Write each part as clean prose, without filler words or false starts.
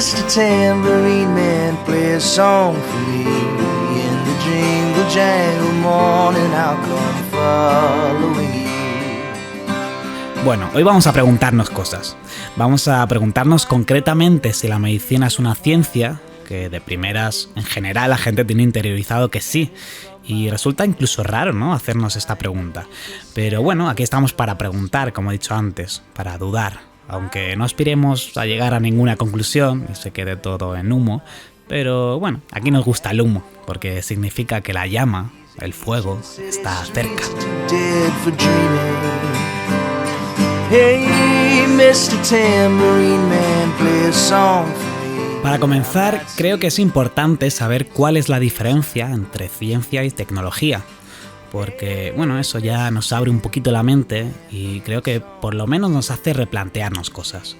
Mr. Tambourine Man, play a song for me. In the jingle jangle morning I'll come following you. Bueno, hoy vamos a preguntarnos cosas. Vamos a preguntarnos concretamente si la medicina es una ciencia, que de primeras, en general, la gente tiene interiorizado que sí. Y resulta incluso raro, ¿no?, hacernos esta pregunta. Pero bueno, aquí estamos para preguntar, como he dicho antes, para dudar. Aunque no aspiremos a llegar a ninguna conclusión y se quede todo en humo. Pero bueno, aquí nos gusta el humo, porque significa que la llama, el fuego, está cerca. Hey, Mr. Tambourine Man, play a song for me. Para comenzar, creo que es importante saber cuál es la diferencia entre ciencia y tecnología. Porque, bueno, eso ya nos abre un poquito la mente y creo que por lo menos nos hace replantearnos cosas.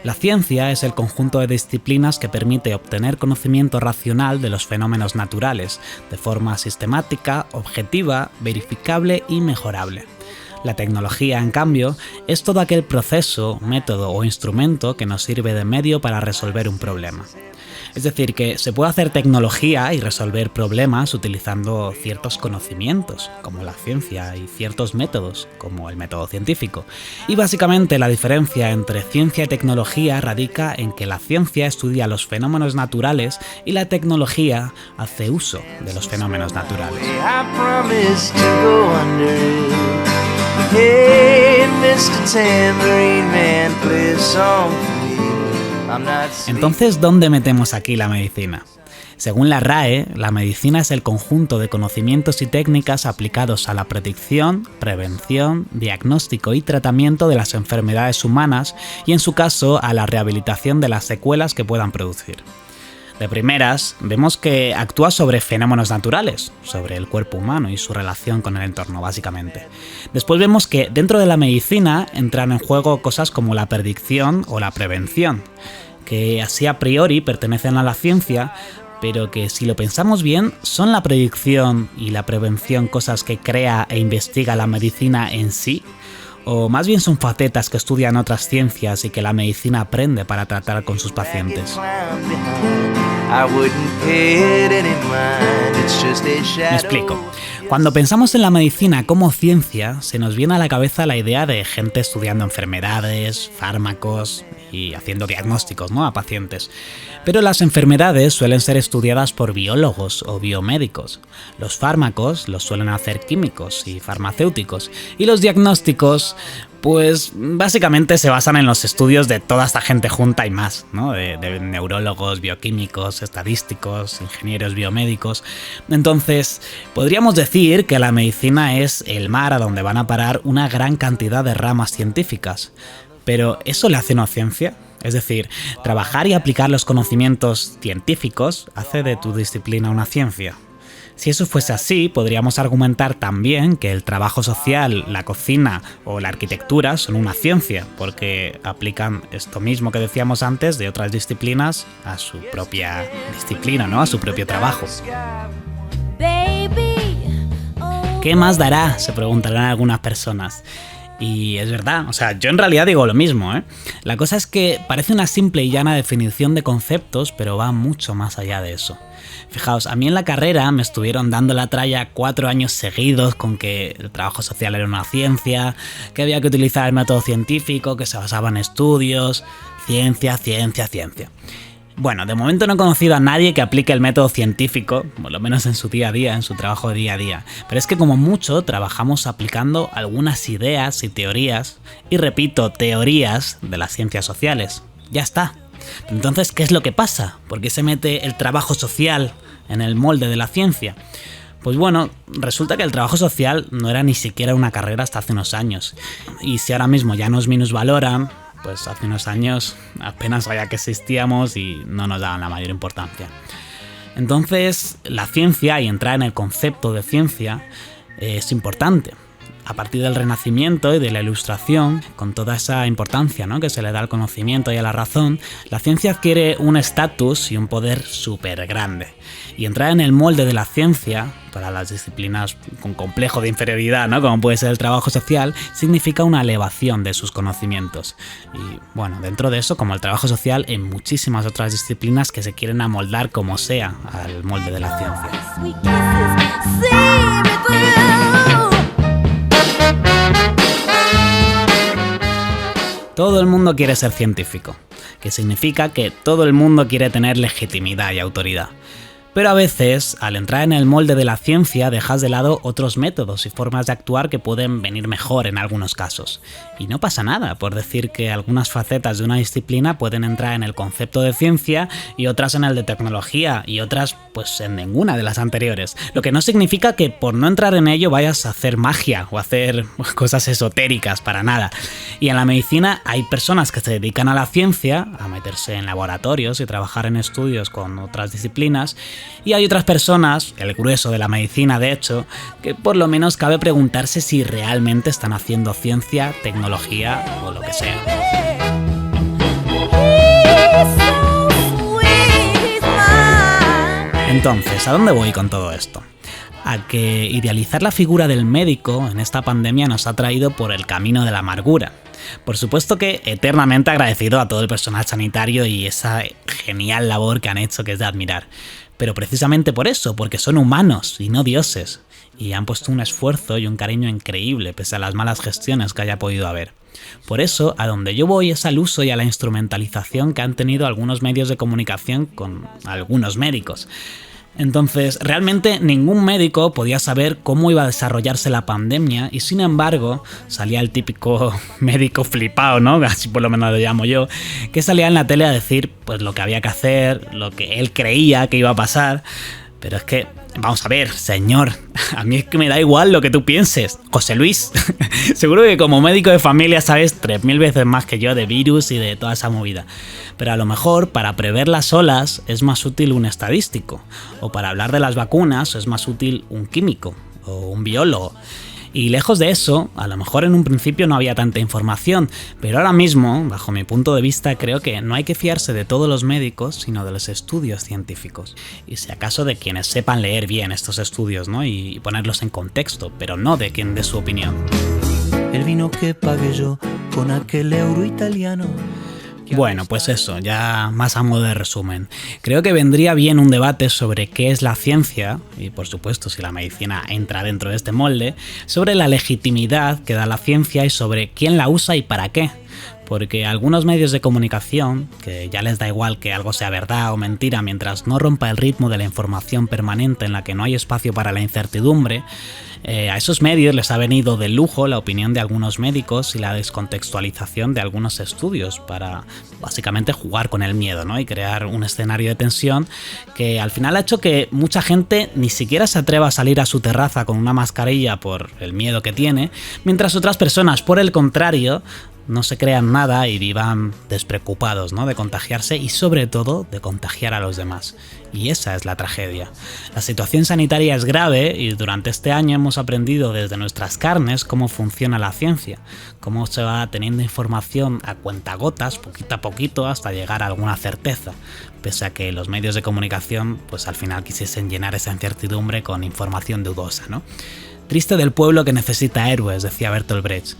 La ciencia es el conjunto de disciplinas que permite obtener conocimiento racional de los fenómenos naturales, de forma sistemática, objetiva, verificable y mejorable. La tecnología, en cambio, es todo aquel proceso, método o instrumento que nos sirve de medio para resolver un problema. Es decir, que se puede hacer tecnología y resolver problemas utilizando ciertos conocimientos, como la ciencia, y ciertos métodos, como el método científico. Y básicamente la diferencia entre ciencia y tecnología radica en que la ciencia estudia los fenómenos naturales y la tecnología hace uso de los fenómenos naturales. I promise to go under. Hey, Mr. Tambourine Man, play a song for me. I'm not sleeping. Entonces, ¿dónde metemos aquí la medicina? Según la RAE, la medicina es el conjunto de conocimientos y técnicas aplicados a la predicción, prevención, diagnóstico y tratamiento de las enfermedades humanas y, en su caso, a la rehabilitación de las secuelas que puedan producir. De primeras, vemos que actúa sobre fenómenos naturales, sobre el cuerpo humano y su relación con el entorno, básicamente. Después vemos que dentro de la medicina entran en juego cosas como la predicción o la prevención, que así a priori pertenecen a la ciencia, pero que si lo pensamos bien, ¿son la predicción y la prevención cosas que crea e investiga la medicina en sí? ¿O más bien son facetas que estudian otras ciencias y que la medicina aprende para tratar con sus pacientes? Me explico. Cuando pensamos en la medicina como ciencia, se nos viene a la cabeza la idea de gente estudiando enfermedades, fármacos y haciendo diagnósticos, ¿no?, a pacientes. Pero las enfermedades suelen ser estudiadas por biólogos o biomédicos. Los fármacos los suelen hacer químicos y farmacéuticos. Y los diagnósticos, pues básicamente se basan en los estudios de toda esta gente junta y más, ¿no? De neurólogos, bioquímicos, estadísticos, ingenieros biomédicos. Entonces, podríamos decir que la medicina es el mar a donde van a parar una gran cantidad de ramas científicas. Pero ¿eso le hace una ciencia? Es decir, trabajar y aplicar los conocimientos científicos hace de tu disciplina una ciencia. Si eso fuese así, podríamos argumentar también que el trabajo social, la cocina o la arquitectura son una ciencia, porque aplican esto mismo que decíamos antes de otras disciplinas a su propia disciplina, ¿no?, a su propio trabajo. ¿Qué más dará?, se preguntarán algunas personas. Y es verdad, o sea, yo en realidad digo lo mismo, ¿eh? La cosa es que parece una simple y llana definición de conceptos, pero va mucho más allá de eso. Fijaos, a mí en la carrera me estuvieron dando la tralla 4 años seguidos con que el trabajo social era una ciencia, que había que utilizar el método científico, que se basaba en estudios, ciencia. Bueno, de momento no he conocido a nadie que aplique el método científico, por lo menos en su día a día, en su trabajo de día a día. Pero es que como mucho trabajamos aplicando algunas ideas y teorías, y repito, teorías de las ciencias sociales. Ya está. Entonces, ¿qué es lo que pasa? ¿Por qué se mete el trabajo social en el molde de la ciencia? Pues bueno, resulta que el trabajo social no era ni siquiera una carrera hasta hace unos años. Y si ahora mismo ya nos minusvaloran, pues hace unos años apenas sabía que existíamos y no nos daban la mayor importancia. Entonces, la ciencia y entrar en el concepto de ciencia es importante. a partir del Renacimiento y de la Ilustración, con toda esa importancia, ¿no?, que se le da al conocimiento y a la razón, la ciencia adquiere un estatus y un poder súper grande. Y entrar en el molde de la ciencia, para las disciplinas con complejo de inferioridad, ¿no?, como puede ser el trabajo social, significa una elevación de sus conocimientos. Y bueno, dentro de eso, como el trabajo social, en muchísimas otras disciplinas que se quieren amoldar como sea al molde de la ciencia. Todo el mundo quiere ser científico, que significa que todo el mundo quiere tener legitimidad y autoridad. Pero a veces, al entrar en el molde de la ciencia, dejas de lado otros métodos y formas de actuar que pueden venir mejor en algunos casos. Y no pasa nada por decir que algunas facetas de una disciplina pueden entrar en el concepto de ciencia y otras en el de tecnología y otras pues en ninguna de las anteriores. Lo que no significa que por no entrar en ello vayas a hacer magia o hacer cosas esotéricas, para nada. Y en la medicina hay personas que se dedican a la ciencia, a meterse en laboratorios y trabajar en estudios con otras disciplinas, y hay otras personas, el grueso de la medicina de hecho, que por lo menos cabe preguntarse si realmente están haciendo ciencia, tecnología o lo que sea. Entonces, ¿a dónde voy con todo esto? A que idealizar la figura del médico en esta pandemia nos ha traído por el camino de la amargura. Por supuesto que eternamente agradecido a todo el personal sanitario y esa genial labor que han hecho, que es de admirar. Pero precisamente por eso, porque son humanos y no dioses, y han puesto un esfuerzo y un cariño increíble pese a las malas gestiones que haya podido haber. Por eso, a donde yo voy es al uso y a la instrumentalización que han tenido algunos medios de comunicación con algunos médicos. Entonces, realmente ningún médico podía saber cómo iba a desarrollarse la pandemia y sin embargo salía el típico médico flipado, ¿no?, así por lo menos lo llamo yo, que salía en la tele a decir pues lo que había que hacer, lo que él creía que iba a pasar. Pero es que, vamos a ver, señor, a mí es que me da igual lo que tú pienses. José Luis, seguro que como médico de familia sabes 3000 veces más que yo de virus y de toda esa movida. Pero a lo mejor para prever las olas es más útil un estadístico. O para hablar de las vacunas es más útil un químico o un biólogo. Y lejos de eso, a lo mejor en un principio no había tanta información, pero ahora mismo, bajo mi punto de vista, creo que no hay que fiarse de todos los médicos, sino de los estudios científicos. Y si acaso de quienes sepan leer bien estos estudios, ¿no?, y ponerlos en contexto, pero no de quien dé su opinión. El vino que pagué yo con aquel euro italiano. Bueno, pues eso, ya más a modo de resumen. Creo que vendría bien un debate sobre qué es la ciencia, y por supuesto si la medicina entra dentro de este molde, sobre la legitimidad que da la ciencia y sobre quién la usa y para qué. Porque algunos medios de comunicación, que ya les da igual que algo sea verdad o mentira mientras no rompa el ritmo de la información permanente en la que no hay espacio para la incertidumbre, a esos medios les ha venido de lujo la opinión de algunos médicos y la descontextualización de algunos estudios para básicamente jugar con el miedo, ¿no?, y crear un escenario de tensión que al final ha hecho que mucha gente ni siquiera se atreva a salir a su terraza con una mascarilla por el miedo que tiene, mientras otras personas, por el contrario, no se crean nada y vivan despreocupados, ¿no?, de contagiarse y sobre todo de contagiar a los demás. Y esa es la tragedia. La situación sanitaria es grave y durante este año hemos aprendido desde nuestras carnes cómo funciona la ciencia, cómo se va teniendo información a cuentagotas, poquito a poquito, hasta llegar a alguna certeza, pese a que los medios de comunicación pues al final quisiesen llenar esa incertidumbre con información dudosa, ¿no? Triste del pueblo que necesita héroes, decía Bertolt Brecht.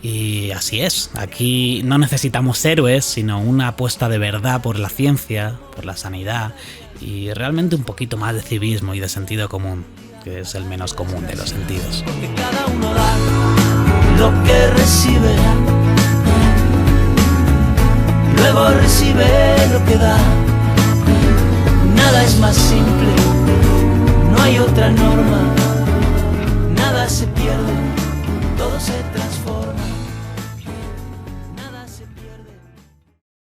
Y así es, aquí no necesitamos héroes, sino una apuesta de verdad por la ciencia, por la sanidad y realmente un poquito más de civismo y de sentido común, que es el menos común de los sentidos. Porque cada uno da lo que recibe, luego recibe lo que da. Nada es más simple, no hay otra norma.